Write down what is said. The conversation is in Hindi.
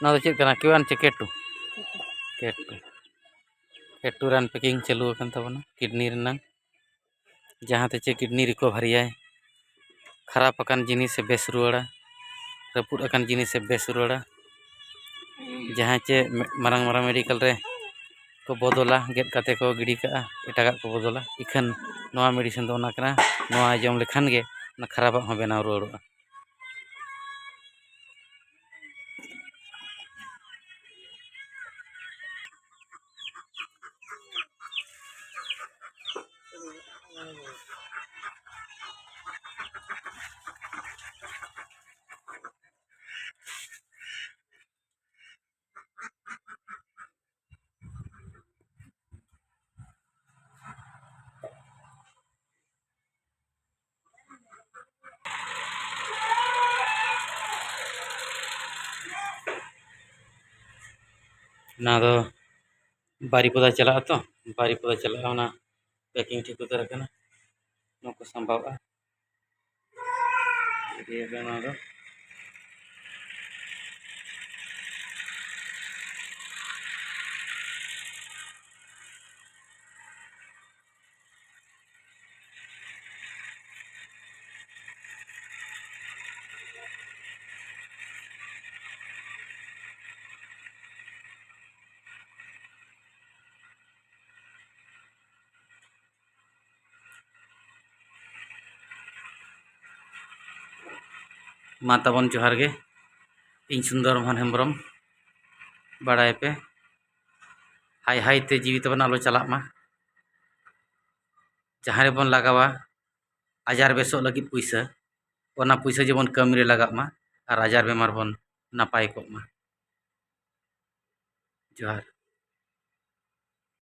ना तो चेक करना क्यों चे केटू केटू केटू रान पैकिंग चालू अकन तबना किडनी रना जहाँ ते चे किडनी रिकवरी है खराब अकन जिनिस से बेस रुआड़ा रपुट अकन जिनिस से बेस रुआड़ा जहाँ चे मारंग मारंग मेडिकल रे को बदला गेट काते को गिडी का एटागा को बदला इखन नवा मेडिसिन दो ना नवा जम लेखान गे ना खराब हो बनाव रुआड़ा ना दो बारीपदा चला तो बारीपदा चला ना पैकिंग ठीक उतर करना नको संभव ये ना दो माता बन जोहार गे इन सुंदर मोहन हेम्ब्रम बाड़ाय पे हाय हाय ते जीवी तबन आलो चला मा जहाँ रे बन लगावा आजार बेसो लगित पैसा ओना पैसा जेबन कमी रे लगा मा और आजार बेमार बन नापाय को मा जोहार।